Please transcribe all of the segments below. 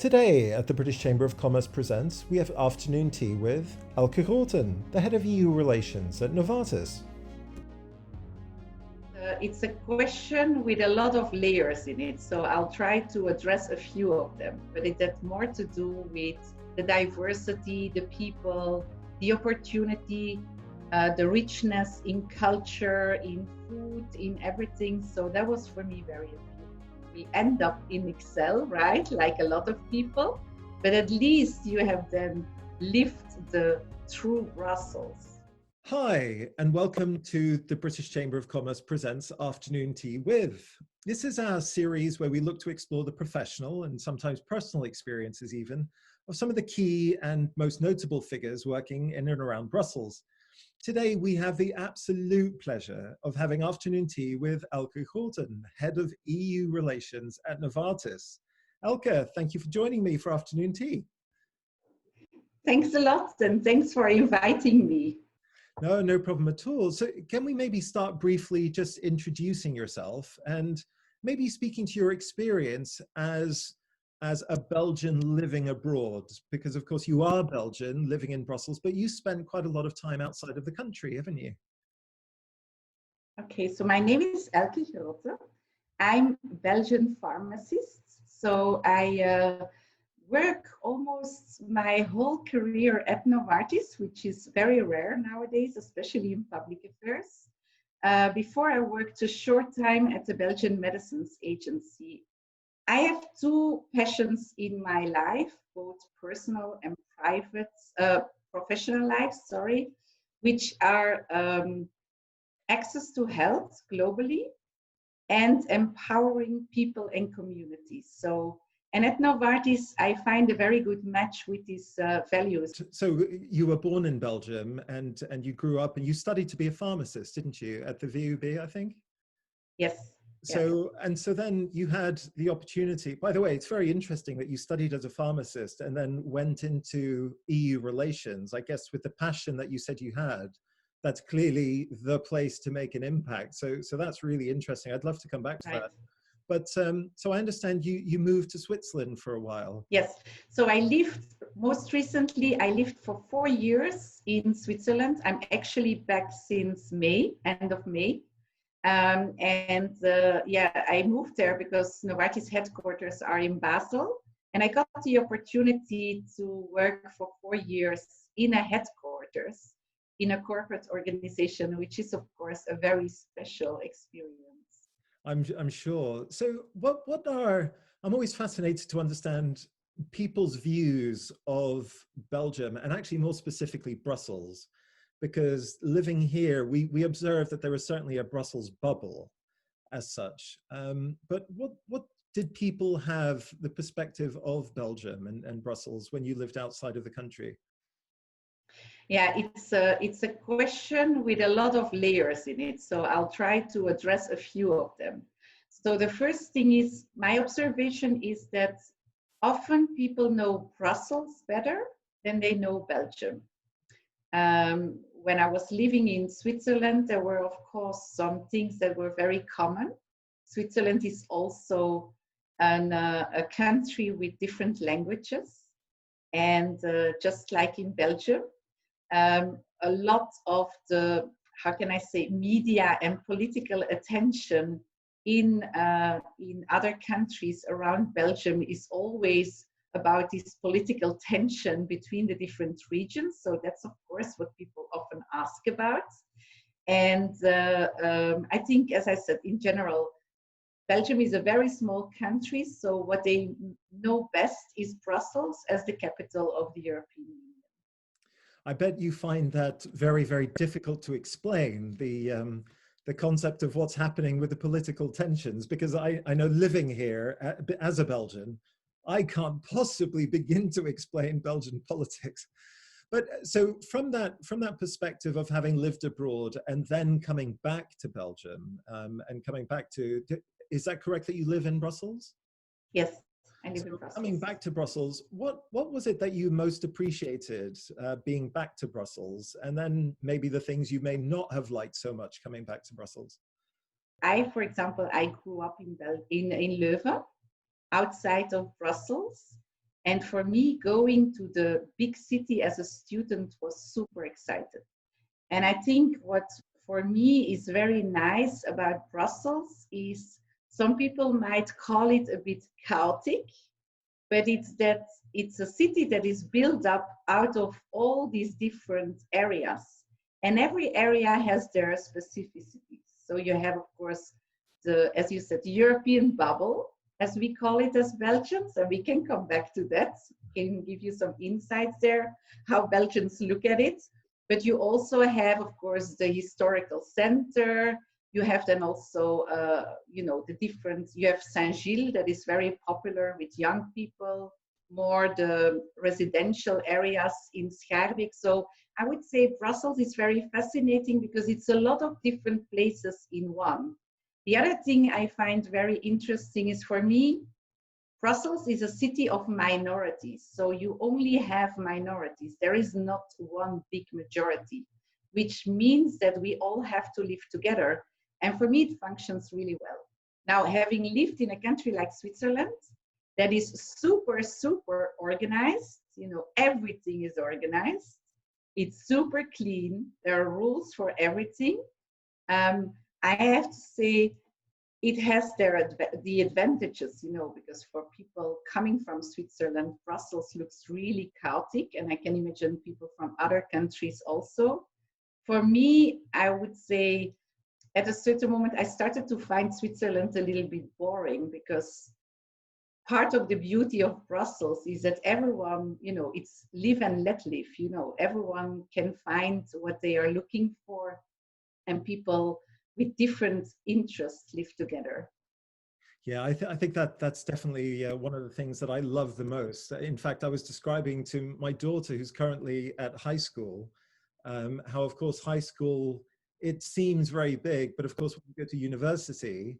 Today at the British Chamber of Commerce Presents, we have afternoon tea with Elke Grooten, the head of EU relations at Novartis. It's a question with a lot of layers in it, so I'll try to address a few of them. But it has more to do with the diversity, the people, the opportunity, the richness in culture, in food, in everything. So that was for me very appealing. We end up in Excel, right? Like a lot of people, but at least you have then lived the true Brussels. Hi, and welcome to the British Chamber of Commerce Presents Afternoon Tea with. This is our series where we look to explore the professional and sometimes personal experiences even of some of the key and most notable figures working in and around Brussels. Today, we have the absolute pleasure of having afternoon tea with Elke Grooten, Head of EU Relations at Novartis. Elke, thank you for joining me for afternoon tea. Thanks a lot, and thanks for inviting me. No problem at all. So can we maybe start briefly just introducing yourself and maybe speaking to your experience as a Belgian living abroad? Because of course you are Belgian living in Brussels, but you spent quite a lot of time outside of the country, haven't you? Okay, so my name is Elke Grooten. I'm a Belgian pharmacist. So I work almost my whole career at Novartis, which is very rare nowadays, especially in public affairs. Before I worked a short time at the Belgian Medicines Agency. I have two passions in my life, both personal and professional life, which are access to health globally and empowering people and communities. And at Novartis, I find a very good match with these values. So you were born in Belgium and you grew up and you studied to be a pharmacist, didn't you, at the VUB, I think? Yes. So then you had the opportunity. By the way, it's very interesting that you studied as a pharmacist and then went into EU relations. I guess with the passion that you said you had, that's clearly the place to make an impact. So that's really interesting. I'd love to come back to that. But so I understand you moved to Switzerland for a while. Yes. So most recently, I lived for 4 years in Switzerland. I'm actually back since May, end of May. I moved there because Novartis headquarters are in Basel, and I got the opportunity to work for 4 years in a headquarters in a corporate organization, which is of course a very special experience. I'm sure. So I'm always fascinated to understand people's views of Belgium and actually more specifically Brussels. Because living here, we observe that there is certainly a Brussels bubble as such. But what did people have the perspective of Belgium and Brussels when you lived outside of the country? Yeah, it's a question with a lot of layers in it. So I'll try to address a few of them. So the first thing is, my observation is that often people know Brussels better than they know Belgium. When I was living in Switzerland, there were, of course, some things that were very common. Switzerland is also a country with different languages. And just like in Belgium, a lot of the, how can I say, media and political attention in other countries around Belgium is always about this political tension between the different regions. So that's, of course, what people often ask about. And I think, as I said, in general, Belgium is a very small country. So what they know best is Brussels as the capital of the European Union. I bet you find that very, very difficult to explain, the concept of what's happening with the political tensions, because I know living here as a Belgian, I can't possibly begin to explain Belgian politics. But so from that perspective of having lived abroad and then coming back to Belgium and coming back to, is that correct that you live in Brussels? Yes, I live in Brussels. Coming back to Brussels, what was it that you most appreciated being back to Brussels? And then maybe the things you may not have liked so much coming back to Brussels? For example, I grew up in Leuven, outside of Brussels. And for me, going to the big city as a student was super excited. And I think what for me is very nice about Brussels is some people might call it a bit chaotic, but it's that it's a city that is built up out of all these different areas. And every area has their specificities. So you have, of course, the, as you said, the European bubble, as we call it as Belgians, and we can come back to that, can give you some insights there, how Belgians look at it. But you also have, of course, the historical center. You have then also, you know, the different, you have Saint-Gilles that is very popular with young people, more the residential areas in Schaerbeek. So I would say Brussels is very fascinating because it's a lot of different places in one. The other thing I find very interesting is, for me, Brussels is a city of minorities. So you only have minorities. There is not one big majority, which means that we all have to live together. And for me, it functions really well. Now, having lived in a country like Switzerland, that is super, super organized, you know, everything is organized. It's super clean. There are rules for everything. I have to say, it has the advantages, you know, because for people coming from Switzerland, Brussels looks really chaotic, and I can imagine people from other countries also. For me, I would say at a certain moment, I started to find Switzerland a little bit boring, because part of the beauty of Brussels is that everyone, you know, it's live and let live, you know, everyone can find what they are looking for, and people with different interests live together. Yeah, I think that that's definitely one of the things that I love the most. In fact, I was describing to my daughter, who's currently at high school, how, of course, high school, it seems very big, but of course, when you go to university,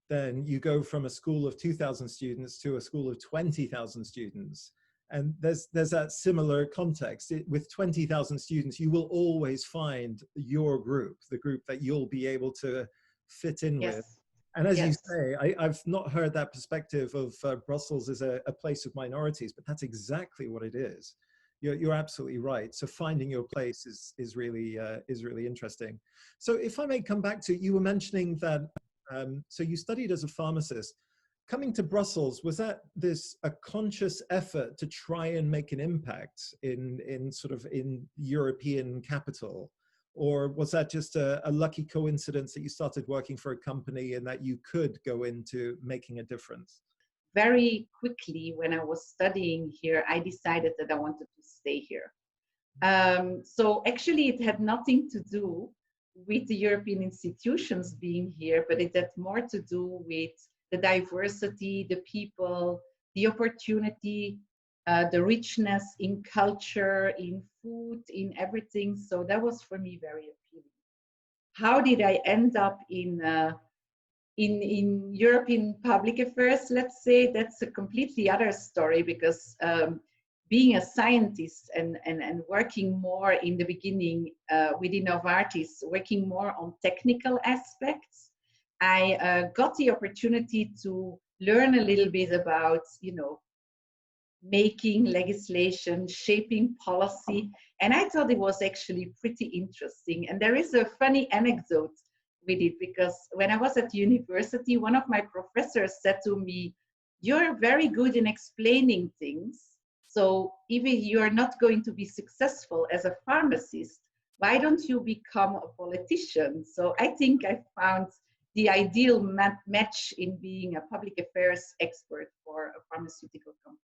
then you go from a school of 2,000 students to a school of 20,000 students. And there's that similar context. With 20,000 students, you will always find your group, the group that you'll be able to fit in with. Yes, And as you yes, say, I've not heard that perspective of Brussels as a place of minorities, but that's exactly what it is. You're absolutely right. So finding your place is really interesting. So if I may come back to, you were mentioning that, so you studied as a pharmacist. Coming to Brussels, was that a conscious effort to try and make an impact in sort of in European capital? Or was that just a lucky coincidence that you started working for a company and that you could go into making a difference? very quickly when I was studying here, I decided that I wanted to stay here. So actually, it had nothing to do with the European institutions being here, but it had more to do with the diversity, the people, the opportunity, the richness in culture, in food, in everything. So that was for me very appealing. How did I end up in European public affairs? Let's say that's a completely other story, because being a scientist and working more in the beginning within Novartis, working more on technical aspects, I got the opportunity to learn a little bit about, you know, making legislation, shaping policy. And I thought it was actually pretty interesting. And there is a funny anecdote with it, because when I was at university, one of my professors said to me, "You're very good in explaining things. So if you're not going to be successful as a pharmacist, why don't you become a politician?" So I think I found the ideal match in being a public affairs expert for a pharmaceutical company.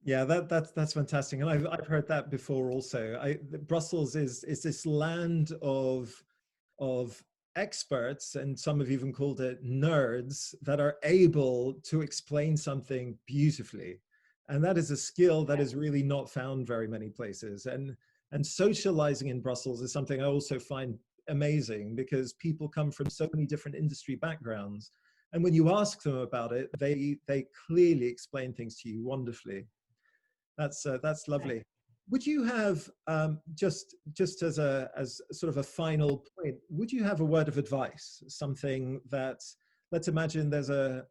Yeah, that's fantastic, and I've heard that before also. Brussels is this land of experts, and some have even called it nerds, that are able to explain something beautifully, and that is a skill that is really not found very many places. And socializing in Brussels is something I also find amazing, because people come from so many different industry backgrounds, and when you ask them about it, they clearly explain things to you wonderfully. That's lovely. Would you have just as sort of a final point? Would you have a word of advice, something that, let's imagine there's a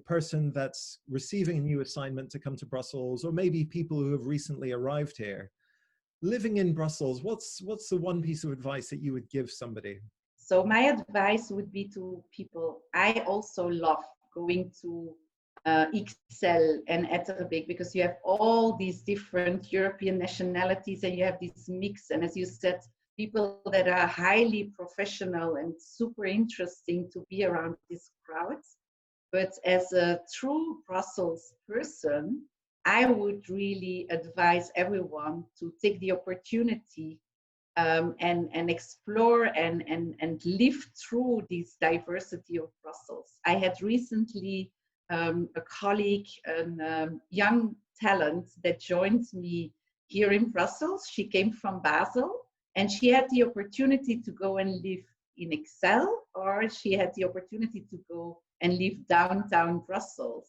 person that's receiving a new assignment to come to Brussels, or maybe people who have recently arrived here. Living in Brussels, what's the one piece of advice that you would give somebody? So my advice would be to people, I also love going to Excel and Etterbeek, because you have all these different European nationalities and you have this mix. And as you said, people that are highly professional and super interesting to be around these crowds. But as a true Brussels person, I would really advise everyone to take the opportunity and explore and live through this diversity of Brussels. I had recently a colleague, a young talent that joined me here in Brussels. She came from Basel, and she had the opportunity to go and live in Excel, or she had the opportunity to go and live downtown Brussels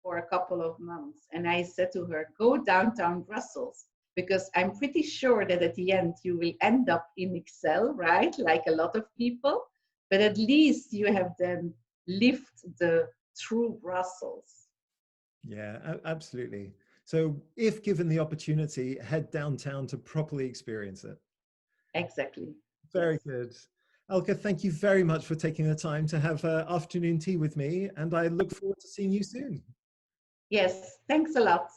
for a couple of months. And I said to her, go downtown Brussels, because I'm pretty sure that at the end you will end up in Excel, right? Like a lot of people, but at least you have then lived the true Brussels. Yeah, absolutely. So if given the opportunity, head downtown to properly experience it. Exactly. Very Yes. good. Elke, thank you very much for taking the time to have afternoon tea with me, and I look forward to seeing you soon. Yes, thanks a lot.